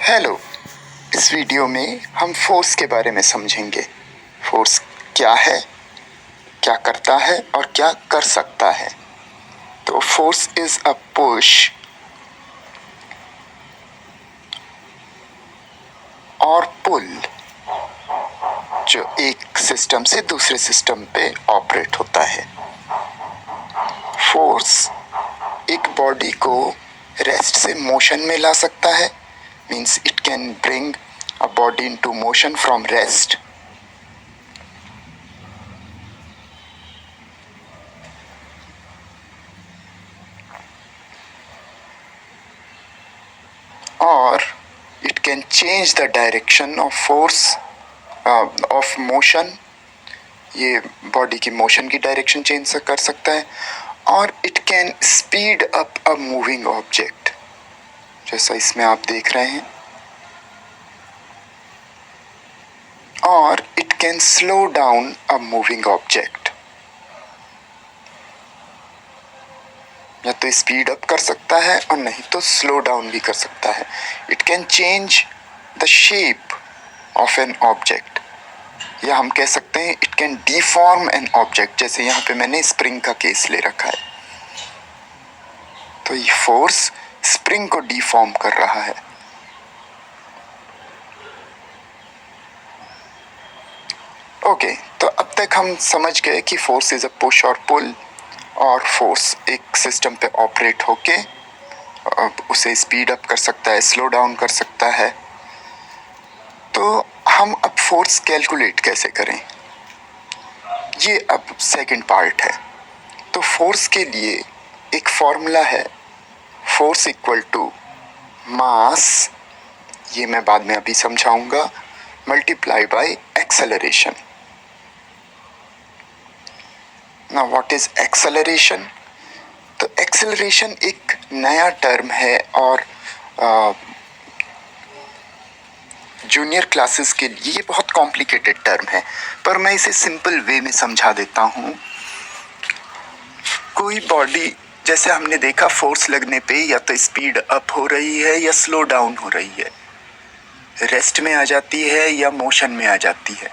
Hello. इस video में हम फोर्स के बारे में समझेंगे। फोर्स क्या है, क्या करता है और क्या कर सकता है। तो फोर्स इज अ पुश और पुल जो एक सिस्टम से दूसरे सिस्टम पे ऑपरेट होता है। फोर्स एक बॉडी को रेस्ट से मोशन में ला सकता है, means it can bring a body into motion from rest. और it can change the direction of force of motion। ये बॉडी की मोशन की डायरेक्शन चेंज कर सकता है। और it can speed up a moving object, जैसा इसमें आप देख रहे हैं। और it can slow down a moving object, या तो स्पीड अप कर सकता है और नहीं तो स्लो डाउन भी कर सकता है। It can change the shape of an object, या हम कह सकते हैं it can deform an object. जैसे यहाँ पे मैंने स्प्रिंग का केस ले रखा है, तो ये फोर्स स्प्रिंग को डिफॉर्म कर रहा है। ओके, तो अब तक हम समझ गए कि फोर्स इज अ पुश और पुल, और फोर्स एक सिस्टम पे ऑपरेट होके उसे स्पीड अप कर सकता है, स्लो डाउन कर सकता है। तो हम अब फोर्स कैलकुलेट कैसे करें, ये अब सेकंड पार्ट है। तो फोर्स के लिए एक फॉर्मूला है, फोर्स इक्वल टू मास, ये मैं बाद में अभी समझाऊंगा, multiply by acceleration. Now what is acceleration? तो एक्सेलरेशन एक नया टर्म है और जूनियर क्लासेस के लिए ये बहुत कॉम्प्लिकेटेड टर्म है, पर मैं इसे सिंपल वे में समझा देता हूँ। कोई बॉडी, जैसे हमने देखा, फोर्स लगने पे या तो स्पीड अप हो रही है या स्लो डाउन हो रही है, रेस्ट में आ जाती है या मोशन में आ जाती है,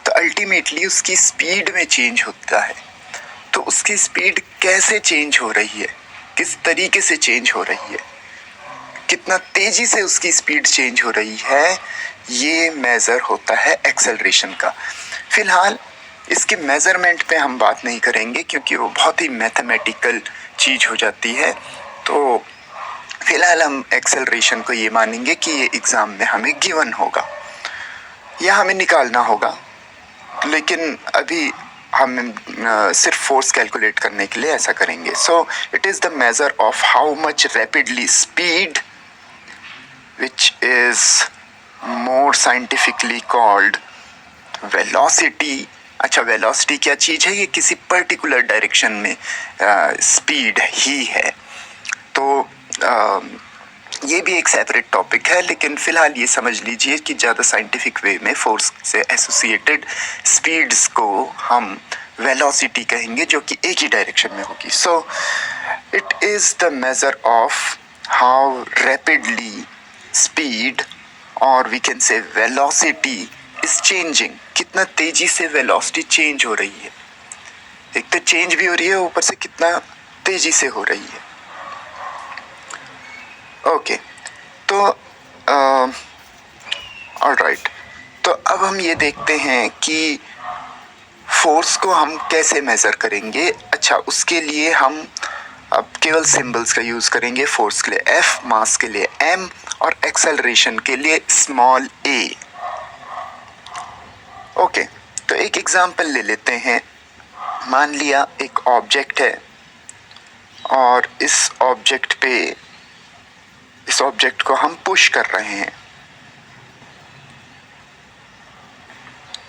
तो अल्टीमेटली उसकी स्पीड में चेंज होता है। तो उसकी स्पीड कैसे चेंज हो रही है, किस तरीके से चेंज हो रही है, कितना तेजी से उसकी स्पीड चेंज हो रही है, ये मेजर होता है एक्सेलरेशन का। फिलहाल इसके मेजरमेंट पे हम बात नहीं करेंगे क्योंकि वो बहुत ही मैथमेटिकल चीज हो जाती है। तो फिलहाल हम एक्सेलरेशन को ये मानेंगे कि ये एग्जाम में हमें गिवन होगा या हमें निकालना होगा, लेकिन अभी हम सिर्फ फोर्स कैलकुलेट करने के लिए ऐसा करेंगे। So it is the major of how much rapidly speed which is more scientifically called velocity। अच्छा, वेलोसिटी क्या चीज है? ये किसी पर्टिकुलर डायरेक्शन में स्पीड ही है। तो ये भी एक सेपरेट टॉपिक है, लेकिन फिलहाल ये समझ लीजिए कि ज़्यादा साइंटिफिक वे में फोर्स से एसोसिएटेड स्पीड्स को हम वेलोसिटी कहेंगे, जो कि एक ही डायरेक्शन में होगी। So it is the major of how rapidly speed, और we can say velocity is changing, कितना तेजी से वेलोसिटी चेंज हो रही है। एक तो चेंज भी हो रही है, ऊपर से कितना तेजी से हो रही है। ओके, तो ऑलराइट, तो अब हम ये देखते हैं कि फोर्स को हम कैसे मेजर करेंगे। अच्छा, उसके लिए हम अब केवल सिंबल्स का यूज करेंगे। फोर्स के लिए F, मास के लिए M और एक्सेलरेशन के लिए स्मॉल a। ओके, तो एक एग्जांपल ले लेते हैं। मान लिया एक ऑब्जेक्ट है और इस ऑब्जेक्ट को हम पुश कर रहे हैं,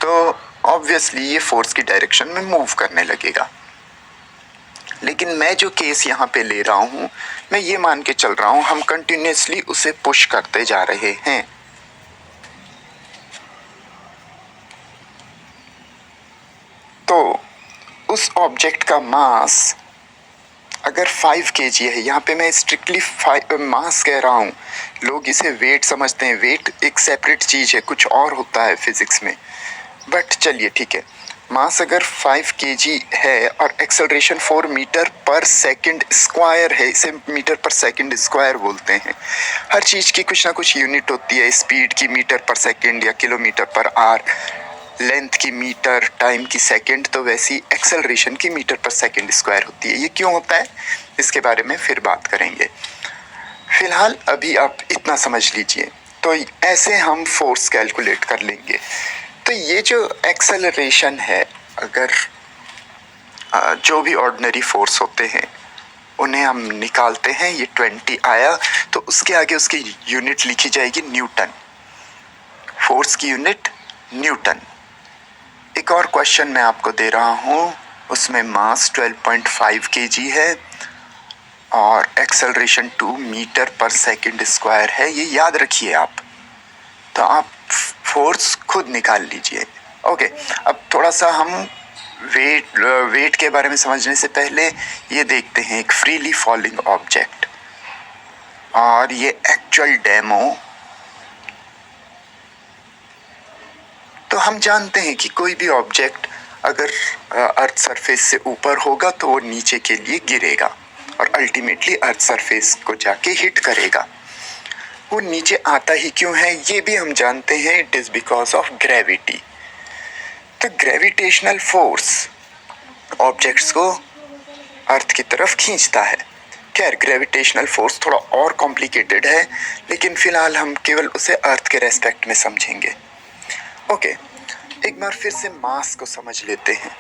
तो ऑब्वियसली ये फोर्स की डायरेक्शन में मूव करने लगेगा। लेकिन मैं जो केस यहाँ पे ले रहा हूँ, मैं ये मान के चल रहा हूँ हम कंटिन्यूसली उसे पुश करते जा रहे हैं। तो उस ऑब्जेक्ट का मास अगर 5 kg है, यहाँ पे मैं स्ट्रिक्टली मास कह रहा हूँ, लोग इसे वेट समझते हैं। वेट एक सेपरेट चीज़ है, कुछ और होता है फिजिक्स में, बट चलिए ठीक है। मास अगर 5 kg है और एक्सेलरेशन 4 मीटर पर सेकंड स्क्वायर है, इसे मीटर पर सेकंड स्क्वायर बोलते हैं। हर चीज़ की कुछ ना कुछ यूनिट होती है, स्पीड की मीटर पर सेकंड या किलोमीटर पर आवर, लेंथ की मीटर, टाइम की सेकंड, तो वैसी एक्सेलरेशन की मीटर पर सेकंड स्क्वायर होती है। ये क्यों होता है इसके बारे में फिर बात करेंगे, फिलहाल अभी आप इतना समझ लीजिए। तो ऐसे हम फोर्स कैलकुलेट कर लेंगे। तो ये जो एक्सेलरेशन है, अगर जो भी ऑर्डिनरी फोर्स होते हैं उन्हें हम निकालते हैं, ये 20 आया तो उसके आगे उसकी यूनिट लिखी जाएगी न्यूटन, फोर्स की यूनिट न्यूटन। एक और क्वेश्चन मैं आपको दे रहा हूँ, उसमें मास 12.5 kg है और एक्सेलरेशन 2 मीटर पर सेकंड स्क्वायर है, ये याद रखिए आप। तो आप फोर्स खुद निकाल लीजिए। ओके, अब थोड़ा सा हम वेट के बारे में समझने से पहले ये देखते हैं एक फ्रीली फॉलिंग ऑब्जेक्ट, और ये एक्चुअल डेमो। तो हम जानते हैं कि कोई भी ऑब्जेक्ट अगर अर्थ सरफेस से ऊपर होगा तो वो नीचे के लिए गिरेगा और अल्टीमेटली अर्थ सरफेस को जाके हिट करेगा। वो नीचे आता ही क्यों है ये भी हम जानते हैं, it is because of gravity. तो ग्रेविटेशनल फोर्स ऑब्जेक्ट्स को अर्थ की तरफ खींचता है। खैर, ग्रेविटेशनल फोर्स थोड़ा और कॉम्प्लिकेटेड है, लेकिन फिलहाल हम केवल उसे अर्थ के रेस्पेक्ट में समझेंगे। ओके, एक बार फिर से मास को समझ लेते हैं,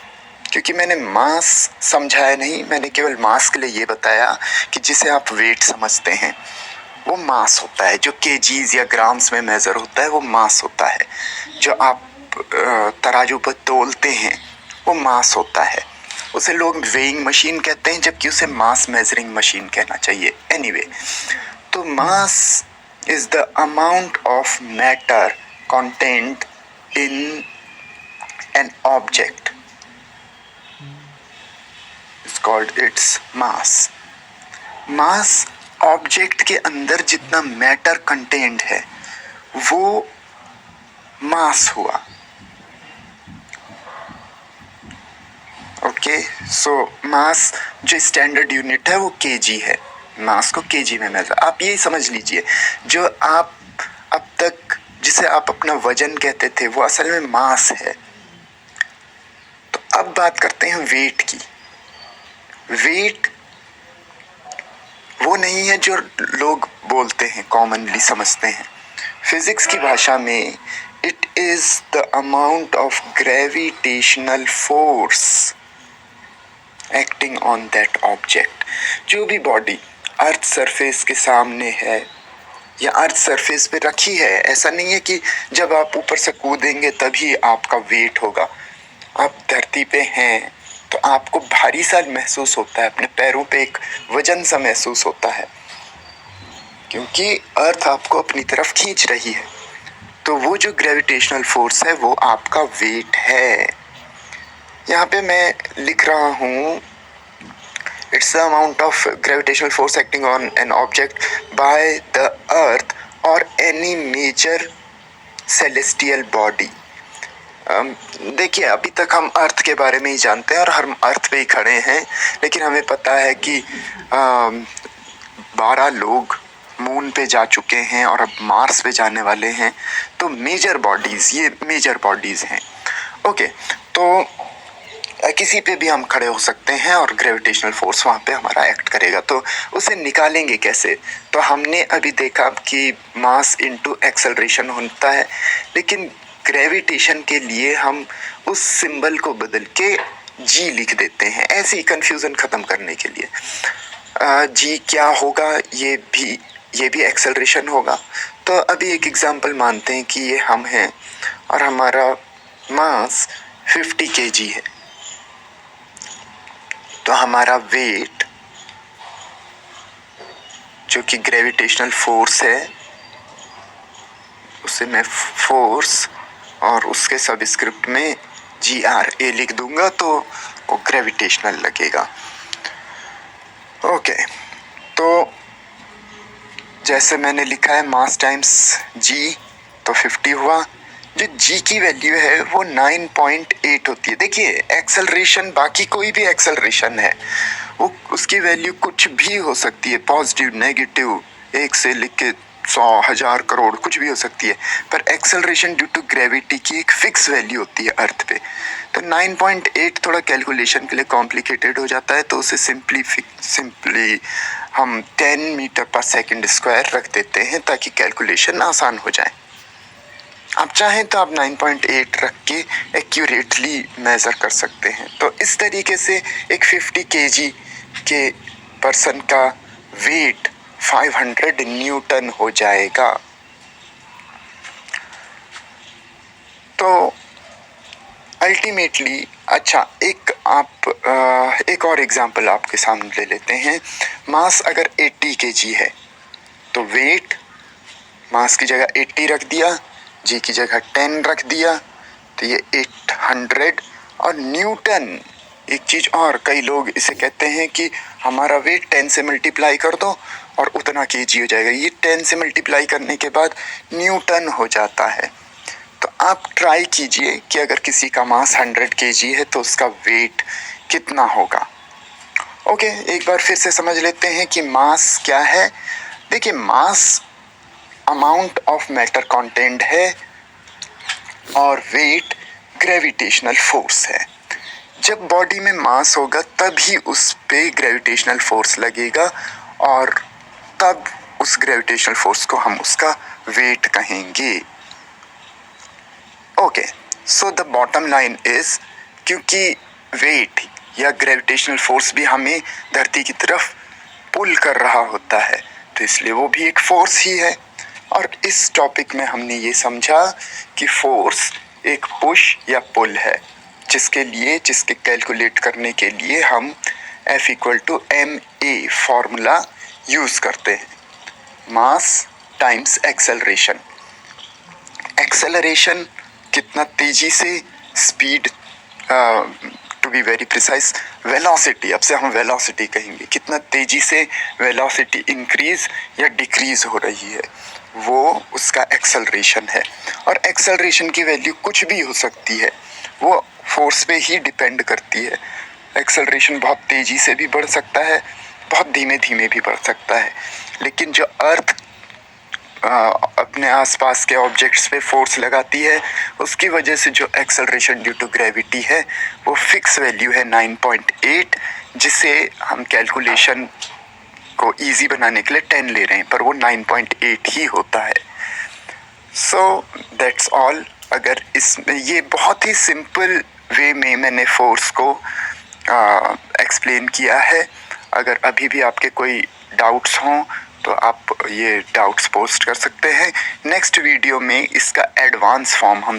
क्योंकि मैंने मास समझाया नहीं, मैंने केवल मास के लिए ये बताया कि जिसे आप वेट समझते हैं वो मास होता है। जो केजीज या ग्राम्स में मेजर होता है वो मास होता है। जो आप तराजू पर तोलते हैं वो मास होता है। उसे लोग वेइंग मशीन कहते हैं, जबकि उसे मास मेजरिंग मशीन कहना चाहिए। एनीवे, तो mass is the amount of matter contained in an object is called its mass. Mass object के अंदर जितना मैटर कंटेंड है वो मास हुआ। ओके, सो मास जो स्टैंडर्ड यूनिट है वो केजी है। मास को केजी में मेजर, आप यही समझ लीजिए। जो आप अब तक जिसे आप अपना वजन कहते थे वो असल में मास है। तो अब बात करते हैं वेट की। वेट वो नहीं है जो लोग बोलते हैं, कॉमनली समझते हैं। फिजिक्स की भाषा में it is the amount of gravitational force acting on that object. जो भी बॉडी अर्थ सरफेस के सामने है या अर्थ सरफेस पे रखी है, ऐसा नहीं है कि जब आप ऊपर से कूदेंगे तभी आपका वेट होगा। आप धरती पे हैं तो आपको भारी सा महसूस होता है, अपने पैरों पे एक वजन सा महसूस होता है, क्योंकि अर्थ आपको अपनी तरफ खींच रही है। तो वो जो ग्रेविटेशनल फोर्स है वो आपका वेट है। यहाँ पे मैं लिख रहा हूँ, it's the amount of gravitational force acting on an object by the earth or any major celestial body। देखिए, अभी तक हम अर्थ के बारे में ही जानते हैं और हम अर्थ पे ही खड़े हैं, लेकिन हमें पता है कि 12 लोग मून पे जा चुके हैं और अब मार्स पे जाने वाले हैं। तो मेजर बॉडीज, ये मेजर बॉडीज हैं। ओके, तो किसी पे भी हम खड़े हो सकते हैं और ग्रेविटेशनल फोर्स वहाँ पे हमारा एक्ट करेगा। तो उसे निकालेंगे कैसे? तो हमने अभी देखा कि मास इनटू एक्सेलरेशन होता है, लेकिन ग्रेविटेशन के लिए हम उस सिंबल को बदल के जी लिख देते हैं, ऐसे ही कंफ्यूजन ख़त्म करने के लिए। जी क्या होगा? ये भी एक्सेलरेशन होगा। तो अभी एक एग्जांपल मानते हैं कि ये हम हैं और हमारा मास 50 kg है। तो हमारा वेट जो कि ग्रेविटेशनल फोर्स है, उसे मैं फोर्स और उसके सबस्क्रिप्ट में GRA लिख दूंगा तो वो ग्रेविटेशनल लगेगा। ओके, तो जैसे मैंने लिखा है मास टाइम्स जी, तो 50 हुआ। जो जी की वैल्यू है वो 9.8 होती है। देखिए एक्सेलरेशन, बाकी कोई भी एक्सेलरेशन है वो उसकी वैल्यू कुछ भी हो सकती है, पॉजिटिव नेगेटिव, 1 से लेके 100 1000 करोड़ कुछ भी हो सकती है, पर एक्सेलरेशन ड्यू टू ग्रेविटी की एक फिक्स वैल्यू होती है अर्थ पे। तो 9.8 थोड़ा कैलकुलेशन के लिए कॉम्प्लिकेटेड हो जाता है, तो उसे सिंपली हम 10 मीटर पर सेकंड स्क्वायर रख देते हैं ताकि कैलकुलेशन आसान हो जाए। आप चाहें तो आप 9.8 रख के एक्यूरेटली मेज़र कर सकते हैं। तो इस तरीके से एक 50 केजी के पर्सन का वेट 500 न्यूटन हो जाएगा। तो अल्टीमेटली अच्छा, एक और एग्जांपल आपके सामने ले लेते हैं। मास अगर 80 केजी है तो वेट, मास की जगह 80 रख दिया, जी की जगह 10 रख दिया, तो ये 800। और न्यूटन, एक चीज़ और, कई लोग इसे कहते हैं कि हमारा वेट 10 से मल्टीप्लाई कर दो और उतना केजी हो जाएगा। ये 10 से मल्टीप्लाई करने के बाद न्यूटन हो जाता है। तो आप ट्राई कीजिए कि अगर किसी का मास 100 केजी है तो उसका वेट कितना होगा। ओके, एक बार फिर से समझ लेते हैं कि मास क्या है। देखिए मास अमाउंट ऑफ मैटर कंटेंट है और वेट ग्रेविटेशनल फोर्स है। जब बॉडी में मास होगा तभी उस पे ग्रेविटेशनल फोर्स लगेगा और तब उस ग्रेविटेशनल फोर्स को हम उसका वेट कहेंगे। Okay, so the bottom line is, क्योंकि वेट या ग्रेविटेशनल फोर्स भी हमें धरती की तरफ पुल कर रहा होता है, तो इसलिए वो भी एक फोर्स ही है। और इस टॉपिक में हमने ये समझा कि फोर्स एक पुश या पुल है, जिसके कैलकुलेट करने के लिए हम F=ma फॉर्मूला यूज़ करते हैं। मास टाइम्स एक्सेलरेशन। एक्सेलरेशन कितना तेजी से, speed, to be very precise velocity, अब से हम वेलोसिटी कहेंगे, कितना तेजी से वेलोसिटी इंक्रीज या डिक्रीज हो रही है, वो उसका एक्सेलरेशन है। और एक्सेलरेशन की वैल्यू कुछ भी हो सकती है, वो फोर्स पे ही डिपेंड करती है। एक्सेलरेशन बहुत तेजी से भी बढ़ सकता है, बहुत धीमे धीमे भी बढ़ सकता है, लेकिन जो अर्थ अपने आसपास के ऑब्जेक्ट्स पे फोर्स लगाती है, उसकी वजह से जो एक्सेलरेशन ड्यू टू ग्रेविटी है वो फिक्स वैल्यू है 9.8, जिसे हम कैलकुलेशन को इजी बनाने के लिए 10 ले रहे हैं, पर वो 9.8 ही होता है। So that's all. अगर इसमें ये बहुत ही सिंपल वे में मैंने फोर्स को एक्सप्लेन किया है। अगर अभी भी आपके कोई डाउट्स हों तो आप ये डाउट्स पोस्ट कर सकते हैं। नेक्स्ट वीडियो में इसका एडवांस फॉर्म हम